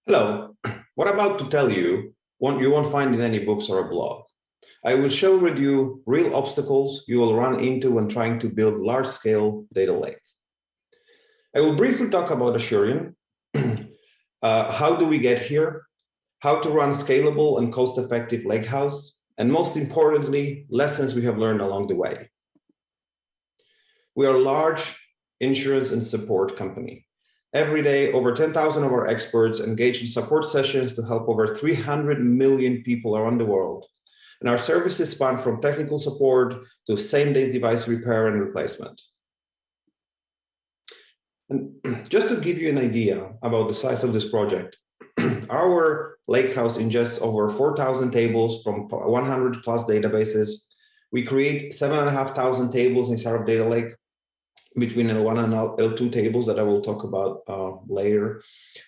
Hello. What I'm about to tell you, you won't find in any books or a blog. I will share with you real obstacles you will run into when trying to build large-scale data lake. I will briefly talk about Asurion, how do we get here, how to run scalable and cost-effective Lakehouse, and most importantly, lessons we have learned along the way. We are a large insurance and support company. Every day, over 10,000 of our experts engage in support sessions to help over 300 million people around the world. And our services span from technical support to same-day device repair and replacement. And just to give you an idea about the size of this project, our Lakehouse ingests over 4,000 tables from 100 plus databases. We create 7,500 tables inside of Data Lake, between L1 and L2 tables that I will talk about later.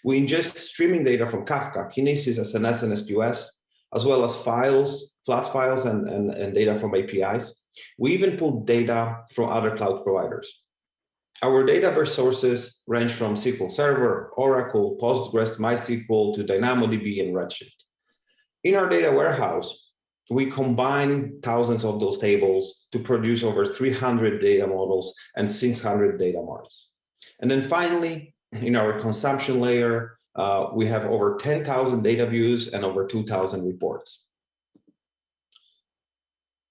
We ingest streaming data from Kafka, Kinesis, SNS, and SQS, as well as files, flat files, and data from APIs. We even pull data from other cloud providers. Our database sources range from SQL Server, Oracle, Postgres, MySQL, to DynamoDB and Redshift. In our data warehouse, we combine thousands of those tables to produce over 300 data models and 600 data marts. And then finally, in our consumption layer, we have over 10,000 data views and over 2,000 reports.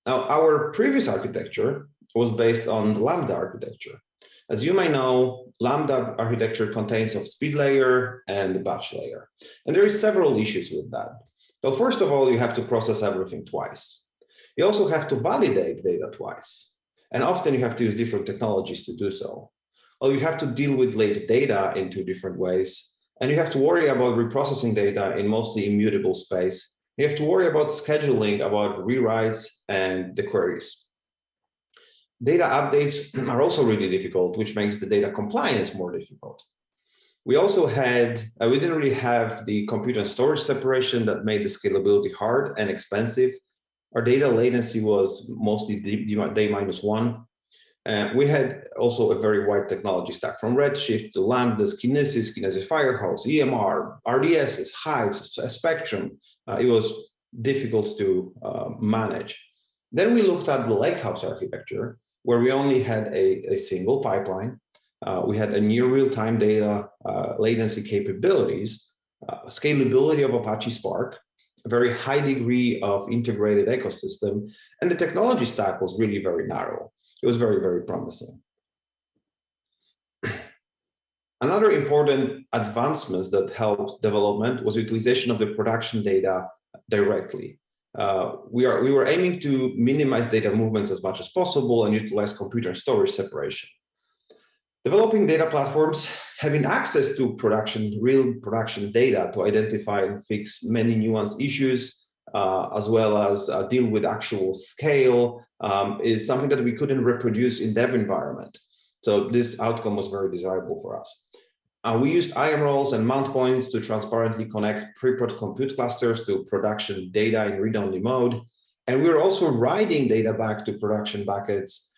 Now, our previous architecture was based on the Lambda architecture. As you may know, Lambda architecture contains a speed layer and the batch layer. And there are several issues with that. So first of all, you have to process everything twice. You also have to validate data twice. And often you have to use different technologies to do so. Or you have to deal with late data in two different ways. And you have to worry about reprocessing data in mostly immutable space. You have to worry about scheduling, about rewrites and the queries. Data updates are also really difficult, which makes the data compliance more difficult. We also we didn't really have the compute and storage separation that made the scalability hard and expensive. Our data latency was mostly D-1. We had also a very wide technology stack, from Redshift to Lambdas, Kinesis Firehose, EMR, RDSs, Hives, Spectrum. It was difficult to manage. Then we looked at the Lakehouse architecture, where we only had a single pipeline. We had a near real-time data latency capabilities, scalability of Apache Spark, a very high degree of integrated ecosystem, and the technology stack was really very narrow. It was very, very promising. Another important advancement that helped development was utilization of the production data directly. We were aiming to minimize data movements as much as possible and utilize computer and storage separation. Developing data platforms, having access to real production data to identify and fix many nuanced issues, as well as deal with actual scale, is something that we couldn't reproduce in dev environment. So this outcome was very desirable for us. We used IAM roles and mount points to transparently connect pre-prod compute clusters to production data in read-only mode. And we were also writing data back to production buckets.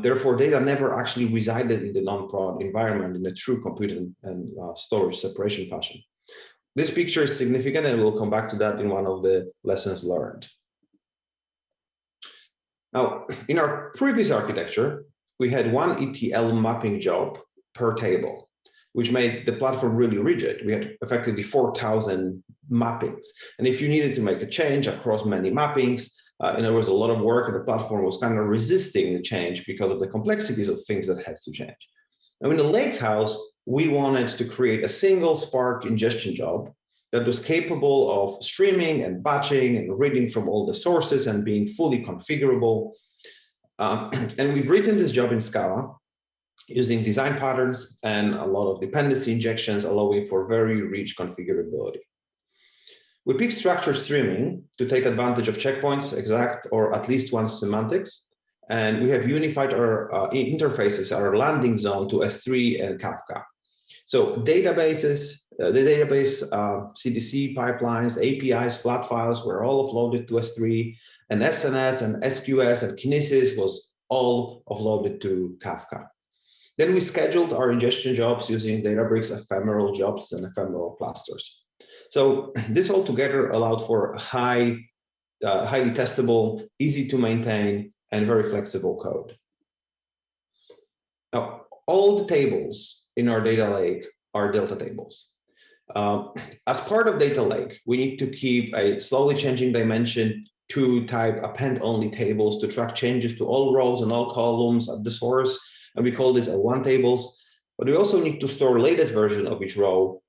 Therefore, data never actually resided in the non-prod environment in a true compute and storage separation fashion. This picture is significant, and we'll come back to that in one of the lessons learned. Now, in our previous architecture, we had one ETL mapping job per table, which made the platform really rigid. We had effectively 4,000 mappings. And if you needed to make a change across many mappings, and there was a lot of work, and the platform was kind of resisting the change because of the complexities of things that had to change. Now, in the Lakehouse, we wanted to create a single Spark ingestion job that was capable of streaming and batching and reading from all the sources and being fully configurable. And we've written this job in Scala using design patterns and a lot of dependency injections, allowing for very rich configurability. We picked structured streaming to take advantage of checkpoints, exact or at least one semantics. And we have unified our interfaces, our landing zone, to S3 and Kafka. So databases, the database CDC pipelines, APIs, flat files were all offloaded to S3, and SNS and SQS and Kinesis was all offloaded to Kafka. Then we scheduled our ingestion jobs using Databricks ephemeral jobs and ephemeral clusters. So this altogether allowed for highly testable, easy to maintain, and very flexible code. Now, all the tables in our data lake are delta tables. As part of data lake, we need to keep a slowly changing dimension to type append-only tables to track changes to all rows and all columns at the source, and we call this L1 tables. But we also need to store latest version of each row,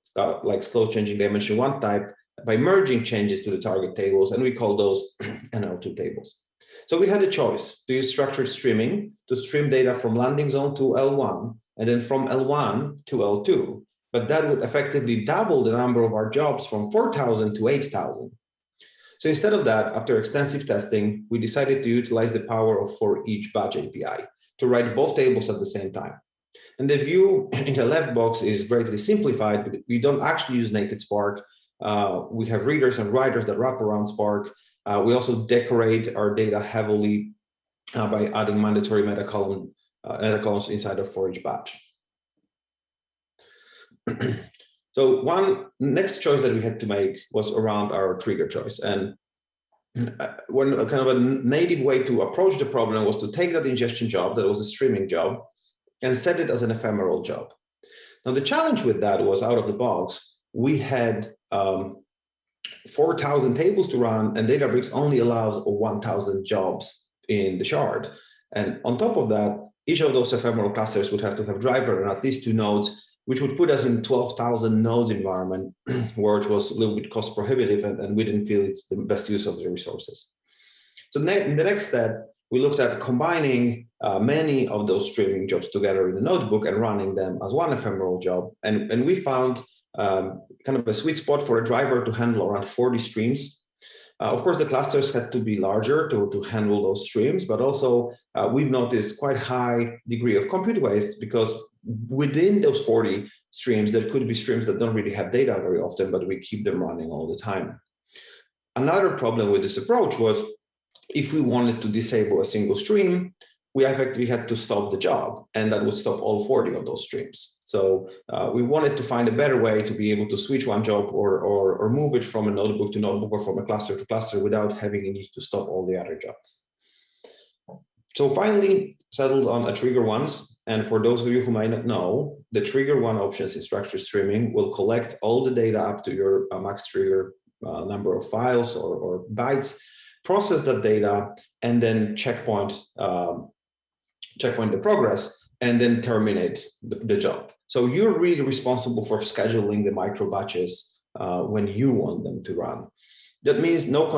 like slow changing dimension 1 type, by merging changes to the target tables, and we call those NL2 tables. So we had a choice to use structured streaming to stream data from landing zone to L1, and then from L1 to L2. But that would effectively double the number of our jobs from 4,000 to 8,000. So instead of that, after extensive testing, we decided to utilize the power of for each batch API to write both tables at the same time. And the view in the left box is greatly simplified, but we don't actually use naked Spark. We have readers and writers that wrap around Spark. We also decorate our data heavily by adding mandatory meta columns inside of for each batch. So one next choice that we had to make was around our trigger choice. And one kind of a native way to approach the problem was to take that ingestion job that was a streaming job and set it as an ephemeral job. Now, the challenge with that was out of the box, we had 4,000 tables to run, and Databricks only allows 1,000 jobs in the shard. And on top of that, each of those ephemeral clusters would have to have driver and at least 2 nodes, which would put us in 12,000 nodes environment, where it was a little bit cost prohibitive, and we didn't feel it's the best use of the resources. So in the next step, we looked at combining many of those streaming jobs together in the notebook and running them as one ephemeral job. And we found kind of a sweet spot for a driver to handle around 40 streams. Of course, the clusters had to be larger to handle those streams, but also we've noticed quite high degree of compute waste, because within those 40 streams, there could be streams that don't really have data very often, but we keep them running all the time. Another problem with this approach was if we wanted to disable a single stream, we effectively had to stop the job, and that would stop all 40 of those streams. So we wanted to find a better way to be able to switch one job or move it from a notebook to notebook or from a cluster to cluster without having a need to stop all the other jobs. So finally settled on a Trieger once. And for those of you who might not know, the Trieger 1 options in structured streaming will collect all the data up to your max trigger number of files or bytes, process that data, and then checkpoint the progress, and then terminate the job. So you're really responsible for scheduling the micro batches when you want them to run. That means no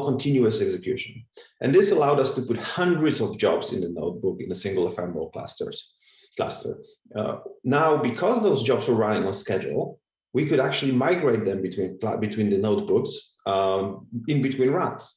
continuous execution. And this allowed us to put hundreds of jobs in the notebook in a single ephemeral cluster. Now, because those jobs were running on schedule, we could actually migrate them between the notebooks in between runs.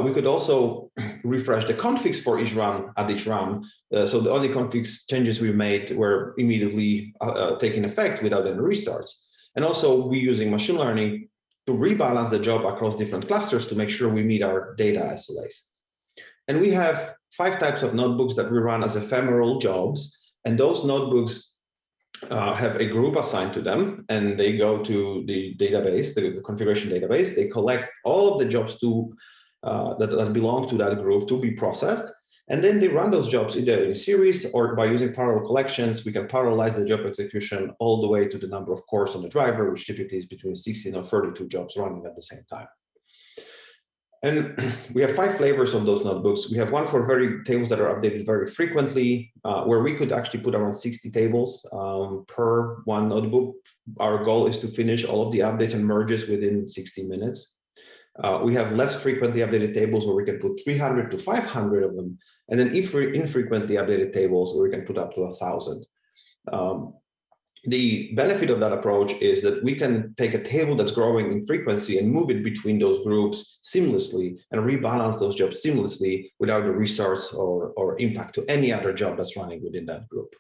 We could also refresh the configs for each run at each run. So the only configs changes we made were immediately taking effect without any restarts. And also we using machine learning to rebalance the job across different clusters to make sure we meet our data SLAs. And we have 5 types of notebooks that we run as ephemeral jobs. And those notebooks have a group assigned to them, and they go to the database, the configuration database. They collect all of the jobs that belong to that group to be processed. And then they run those jobs either in a series or by using parallel collections. We can parallelize the job execution all the way to the number of cores on the driver, which typically is between 16 or 32 jobs running at the same time. And we have 5 flavors of those notebooks. We have one for tables that are updated very frequently, where we could actually put around 60 tables per one notebook. Our goal is to finish all of the updates and merges within 60 minutes. We have less frequently updated tables where we can put 300 to 500 of them, and then infrequently updated tables where we can put up to 1,000. The benefit of that approach is that we can take a table that's growing in frequency and move it between those groups seamlessly and rebalance those jobs seamlessly without the restarts or impact to any other job that's running within that group.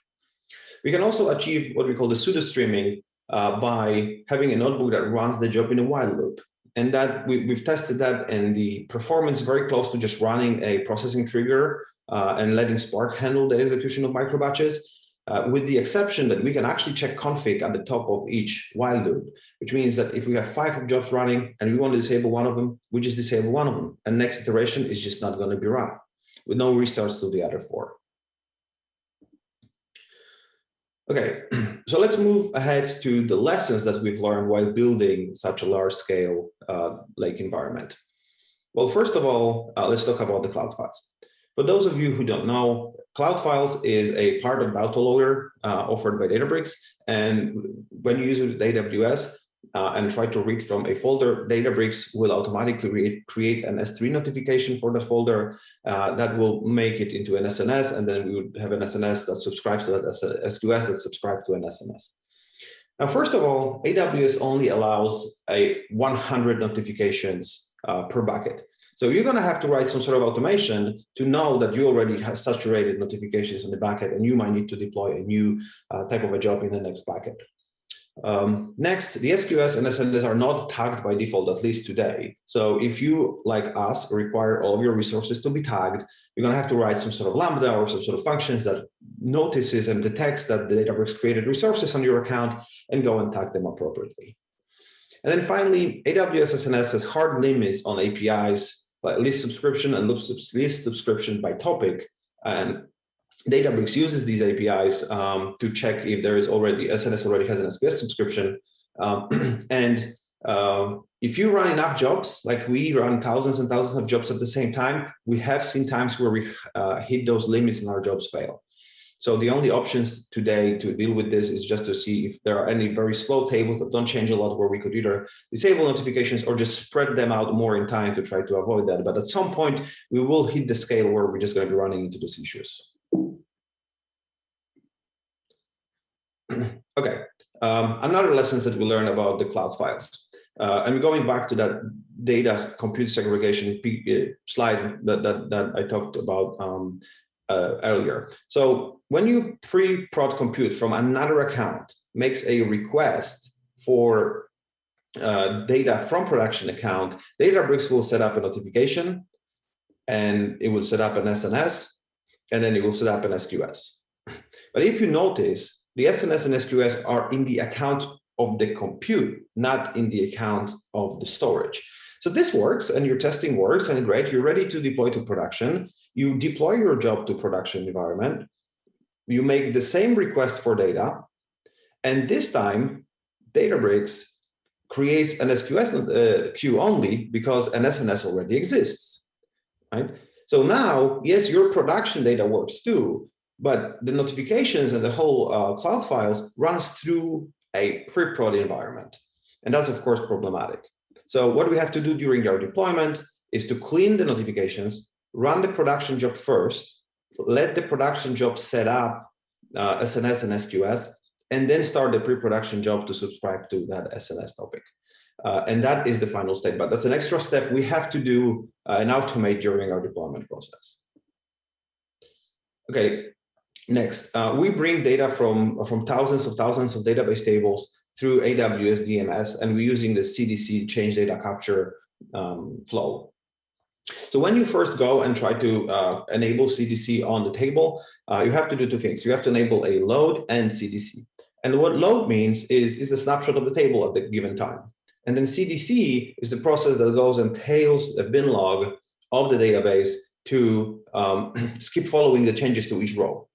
We can also achieve what we call the pseudo streaming by having a notebook that runs the job in a while loop. And that we've tested that, and the performance very close to just running a processing trigger and letting Spark handle the execution of micro batches. with the exception that we can actually check config at the top of each while loop, which means that if we have 5 jobs running and we want to disable one of them, we just disable one of them, and next iteration is just not going to be run with no restarts to the other 4. Okay, so let's move ahead to the lessons that we've learned while building such a large-scale lake environment. Well, first of all, let's talk about the cloud files. For those of you who don't know, Cloud Files is a part of AutoLoader offered by Databricks. And when you use it with AWS and try to read from a folder, Databricks will automatically create an S3 notification for the folder that will make it into an SNS. And then we would have an SNS that subscribes to that SQS that subscribes to an SNS. Now, first of all, AWS only allows 100 notifications per bucket. So you're going to have to write some sort of automation to know that you already have saturated notifications in the bucket, and you might need to deploy a new type of a job in the next bucket. Next, the SQS and SNS are not tagged by default, at least today. So if you, like us, require all of your resources to be tagged, you're going to have to write some sort of Lambda or some sort of functions that notices and detects that the Databricks created resources on your account and go and tag them appropriately. And then finally, AWS SNS has hard limits on APIs, like list subscription and list subscription by topic. And Databricks uses these APIs to check if there is already, SNS already has an SPS subscription. If you run enough jobs, like we run thousands and thousands of jobs at the same time, we have seen times where we hit those limits and our jobs fail. So the only options today to deal with this is just to see if there are any very slow tables that don't change a lot, where we could either disable notifications or just spread them out more in time to try to avoid that. But at some point, we will hit the scale where we're just going to be running into these issues. Okay, another lessons that we learned about the cloud files. I'm going back to that data compute segregation slide that I talked about earlier. So when you pre-prod compute from another account makes a request for data from production account, Databricks will set up a notification, and it will set up an SNS, and then it will set up an SQS. But if you notice, the SNS and SQS are in the account of the compute, not in the account of the storage. So this works, and your testing works, and great, you're ready to deploy to production. You deploy your job to production environment. You make the same request for data, and this time, Databricks creates an SQS queue only because an SNS already exists, right? So now, yes, your production data works too, but the notifications and the whole cloud files runs through a pre-prod environment. And that's, of course, problematic. So what we have to do during our deployment is to clean the notifications, run the production job first, let the production job set up SNS and SQS, and then start the pre-production job to subscribe to that SNS topic. And that is the final step, but that's an extra step we have to do and automate during our deployment process. Okay, next, we bring data from thousands of database tables through AWS DMS, and we're using the CDC change data capture flow. So when you first go and try to enable CDC on the table, you have to do two things. You have to enable a load and CDC. And what load means is a snapshot of the table at the given time. And then CDC is the process that goes and tails a bin log of the database to keep following the changes to each row.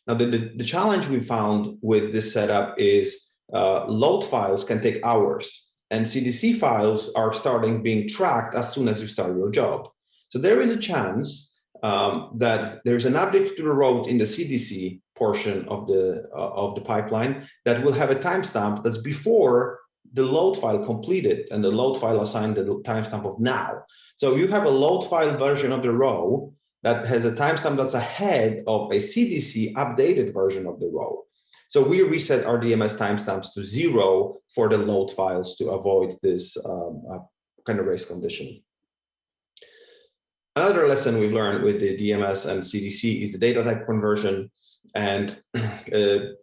Now, the challenge we found with this setup is load files can take hours, and CDC files are starting being tracked as soon as you start your job. So there is a chance that there's an update to the road in the CDC portion of the pipeline that will have a timestamp that's before the load file completed, and the load file assigned the timestamp of now. So you have a load file version of the row that has a timestamp that's ahead of a CDC updated version of the row. So we reset our DMS timestamps to 0 for the load files to avoid this kind of race condition. Another lesson we've learned with the DMS and CDC is the data type conversion. And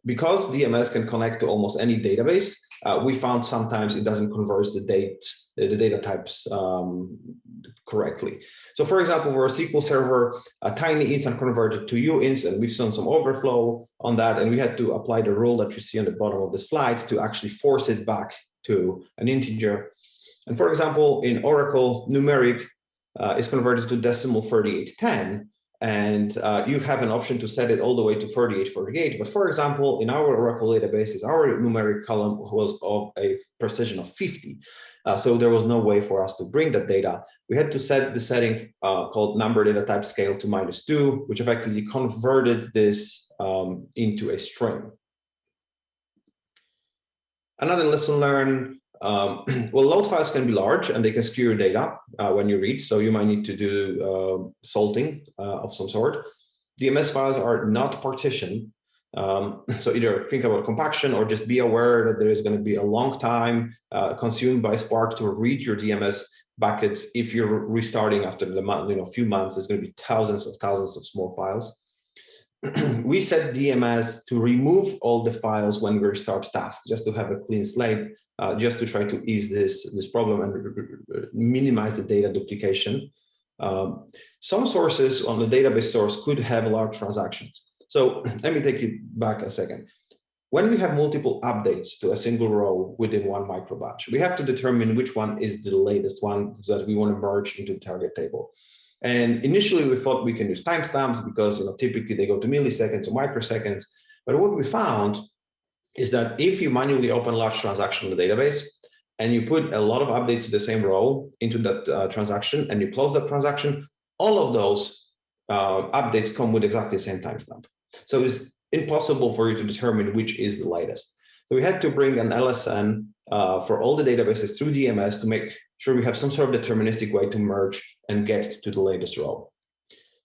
because DMS can connect to almost any database, we found sometimes it doesn't converge the data types correctly. So for example, for a SQL server, a tiny ints are converted to uints, and we've seen some overflow on that, and we had to apply the rule that you see on the bottom of the slide to actually force it back to an integer. And for example, in Oracle, numeric is converted to decimal 3810, and you have an option to set it all the way to 3848. But for example, in our Oracle databases, our numeric column was of a precision of 50. So there was no way for us to bring that data. We had to set the setting called number data type scale to -2, which effectively converted this into a string. Another lesson learned, well, load files can be large and they can skew your data when you read. So you might need to do salting of some sort. DMS files are not partitioned. So either think about compaction or just be aware that there is going to be a long time consumed by Spark to read your DMS buckets. If you're restarting after the few months, there's going to be thousands of small files. We set DMS to remove all the files when we restart tasks, just to have a clean slate, just to try to ease this problem and minimize the data duplication. Some sources on the database source could have large transactions. So let me take you back a second. When we have multiple updates to a single row within one microbatch, we have to determine which one is the latest one that we want to merge into the target table. And initially we thought we can use timestamps because typically they go to milliseconds or microseconds. But what we found is that if you manually open a large transaction in the database and you put a lot of updates to the same row into that transaction and you close that transaction, all of those updates come with exactly the same timestamp. So it's impossible for you to determine which is the latest. So we had to bring an LSN for all the databases through DMS to make sure we have some sort of deterministic way to merge and get to the latest row.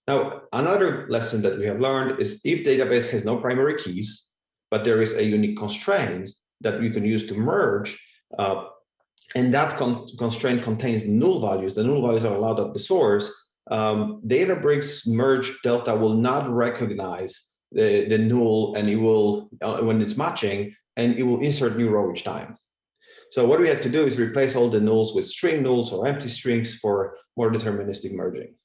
Now, another lesson that we have learned is if database has no primary keys, but there is a unique constraint that you can use to merge, and that constraint contains null values. The null values are allowed at the source. Databricks merge delta will not recognize the null, and it will, when it's matching, and it will insert new row each time. So what we had to do is replace all the nulls with string nulls or empty strings for more deterministic merging.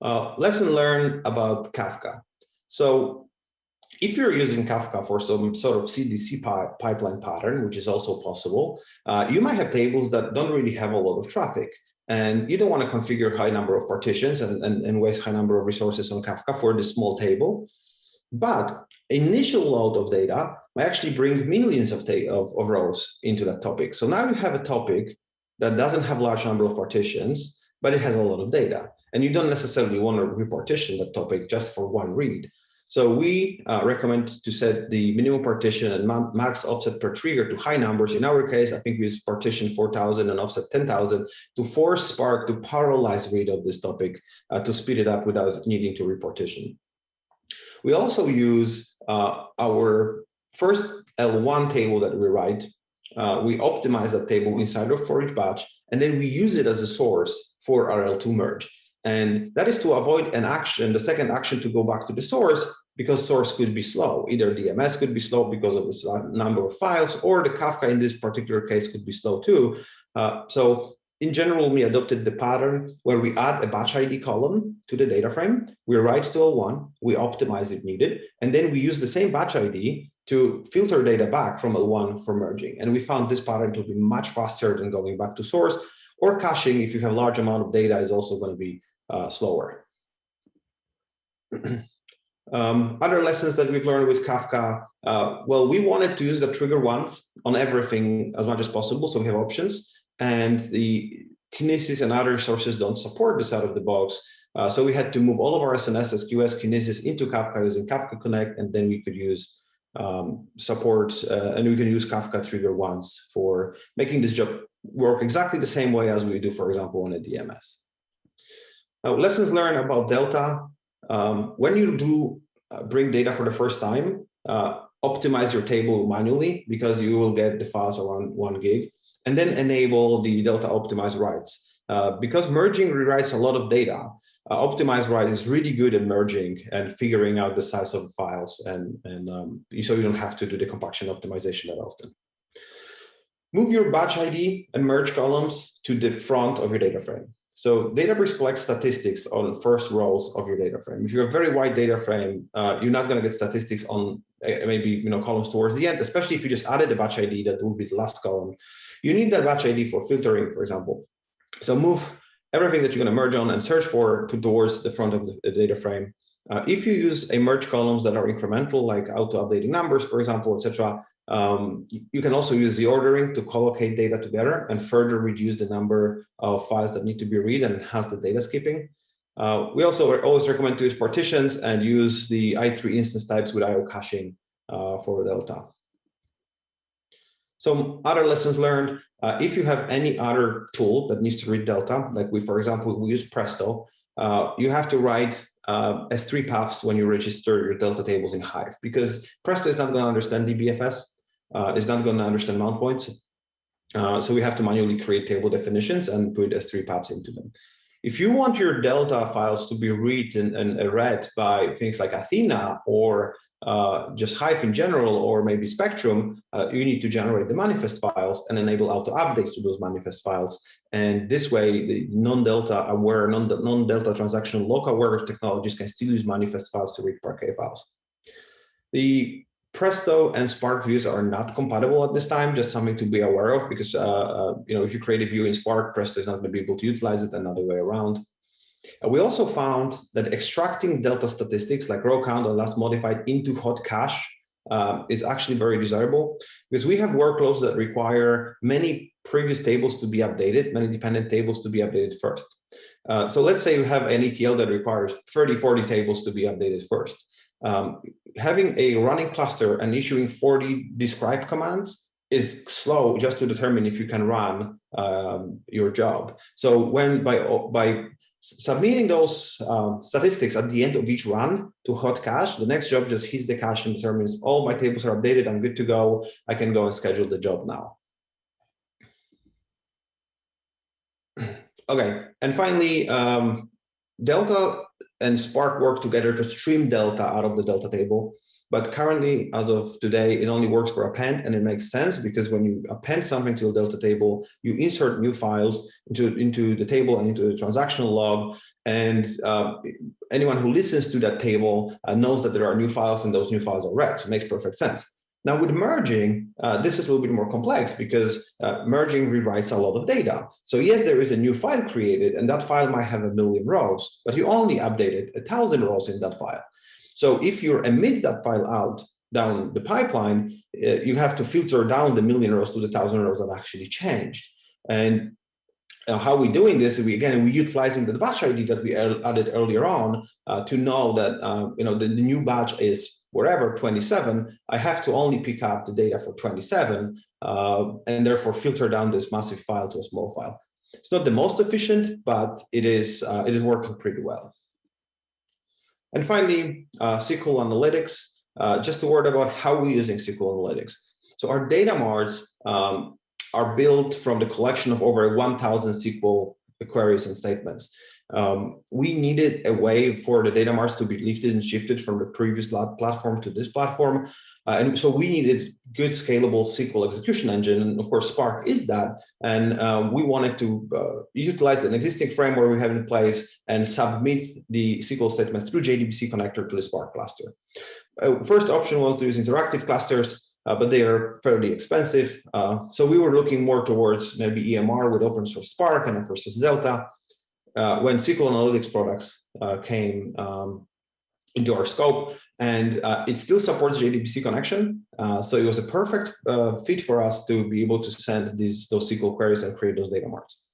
Lesson learned about Kafka. So if you're using Kafka for some sort of CDC pipeline pattern, which is also possible, you might have tables that don't really have a lot of traffic. And you don't want to configure high number of partitions and waste high number of resources on Kafka for this small table. But initial load of data might actually bring millions of rows into that topic. So now you have a topic that doesn't have a large number of partitions, but it has a lot of data. And you don't necessarily want to repartition that topic just for one read. So we recommend to set the minimum partition and max offset per trigger to high numbers. In our case, I think we use partition 4,000 and offset 10,000 to force Spark to parallelize read of this topic to speed it up without needing to repartition. We also use our first L1 table that we write. We optimize that table inside of for each batch, and then we use it as a source for our L2 merge. And that is to avoid an action, the second action to go back to the source, because source could be slow. Either DMS could be slow because of the number of files, or the Kafka in this particular case could be slow too. So in general, we adopted the pattern where we add a batch ID column to the data frame, we write to L1, we optimize if needed, and then we use the same batch ID to filter data back from L1 for merging. And we found this pattern to be much faster than going back to source, or caching if you have a large amount of data is also going to be slower. Other lessons that we've learned with Kafka, well, we wanted to use the trigger once on everything as much as possible, so we have options. And the Kinesis and other sources don't support this out of the box. So we had to move all of our SNS, SQS, Kinesis into Kafka using Kafka Connect, and then we could use support, and we can use Kafka trigger once for making this job work exactly the same way as we do, for example, on a DMS. Now, lessons learned about Delta. When you do bring data for the first time, optimize your table manually because you will get the files around 1 gig. And then enable the Delta optimize writes. Because merging rewrites a lot of data, optimize write is really good at merging and figuring out the size of the files, and so you don't have to do the compaction optimization that often. Move your batch ID and merge columns to the front of your data frame. So Databricks collects statistics on the first rows of your data frame. If you have a very wide data frame, you're not going to get statistics on maybe columns towards the end, especially if you just added the batch ID, that would be the last column. You need that batch ID for filtering, for example. So move everything that you're going to merge on and search for towards the front of the data frame. If you use a merge columns that are incremental, like auto-updating numbers, for example, etc., you can also use the ordering to collocate data together and further reduce the number of files that need to be read and enhance the data skipping. We also always recommend to use partitions and use the i3 instance types with IO caching for Delta. Some other lessons learned, if you have any other tool that needs to read Delta, like for example, we use Presto, you have to write S3 paths when you register your Delta tables in Hive, because Presto is not going to understand DBFS, it's not going to understand mount points. So we have to manually create table definitions and put S3 paths into them. If you want your Delta files to be read and read by things like Athena or just Hive in general, or maybe Spectrum, you need to generate the manifest files and enable auto updates to those manifest files. And this way, the non-Delta aware, non-Delta transactional local aware technologies can still use manifest files to read Parquet files. The Presto and Spark views are not compatible at this time, just something to be aware of, because if you create a view in Spark, Presto is not going to be able to utilize it, another way around. We also found that extracting Delta statistics like row count or last modified into hot cache is actually very desirable, because we have workloads that require many previous tables to be updated, many dependent tables to be updated first. So let's say you have an ETL that requires 30, 40 tables to be updated first. Having a running cluster and issuing 40 describe commands is slow just to determine if you can run your job. So when by submitting those statistics at the end of each run to hot cache, the next job just hits the cache and determines all my tables are updated, I'm good to go, I can go and schedule the job now. Okay, and finally, Delta and Spark work together to stream Delta out of the Delta table. But currently, as of today, it only works for append, and it makes sense because when you append something to a Delta table, you insert new files into the table and into the transactional log. And anyone who listens to that table knows that there are new files, and those new files are read. So it makes perfect sense. Now with merging, this is a little bit more complex because merging rewrites a lot of data. So yes, there is a new file created, and that file might have 1 million rows, but you only updated 1,000 rows in that file. So if you emit that file out down the pipeline, you have to filter down the 1 million rows to the 1,000 rows that actually changed. And how we're doing this, we're utilizing the batch ID that we added earlier on to know that the new batch is wherever 27. I have to only pick up the data for 27, and therefore filter down this massive file to a small file. It's not the most efficient, but it is working pretty well. And finally, SQL Analytics. Just a word about how we're using SQL Analytics. So our data marts are built from the collection of over 1,000 SQL queries and statements. We needed a way for the data marts to be lifted and shifted from the previous platform to this platform. And so we needed good scalable SQL execution engine. And of course, Spark is that. And we wanted to utilize an existing framework we have in place and submit the SQL statements through JDBC connector to the Spark cluster. First option was to use interactive clusters, but they are fairly expensive. So we were looking more towards maybe EMR with open source Spark and open source Delta. When SQL Analytics products came into our scope, and it still supports JDBC connection. So it was a perfect fit for us to be able to send those SQL queries and create those data marts.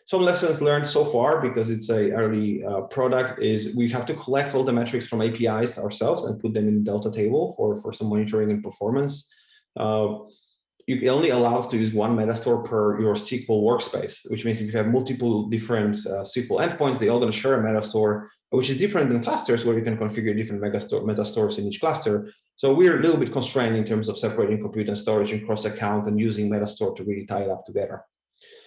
Some lessons learned so far, because it's a early product, is we have to collect all the metrics from APIs ourselves and put them in Delta table for some monitoring and performance. You're only allowed to use one metastore per your SQL workspace, which means if you have multiple different SQL endpoints, they all going to share a metastore, which is different than clusters where you can configure different metastores in each cluster. So we're a little bit constrained in terms of separating compute and storage and cross-account and using metastore to really tie it up together.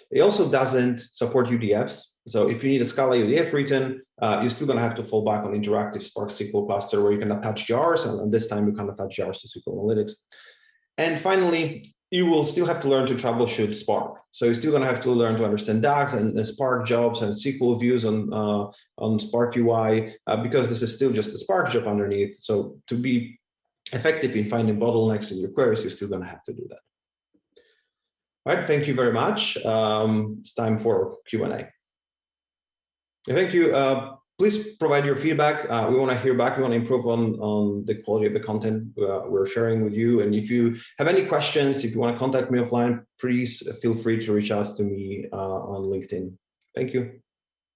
It also doesn't support UDFs. So if you need a Scala UDF written, you're still going to have to fall back on interactive Spark SQL cluster where you can attach jars, and this time you can attach jars to SQL Analytics. And finally, you will still have to learn to troubleshoot Spark. So you're still going to have to learn to understand DAGs and Spark jobs and SQL views on Spark UI, because this is still just a Spark job underneath. So to be effective in finding bottlenecks in your queries, you're still going to have to do that. All right, thank you very much. It's time for Q&A. Thank you. Please provide your feedback. We want to hear back. We want to improve on the quality of the content we're sharing with you. And if you have any questions, if you want to contact me offline, please feel free to reach out to me on LinkedIn. Thank you.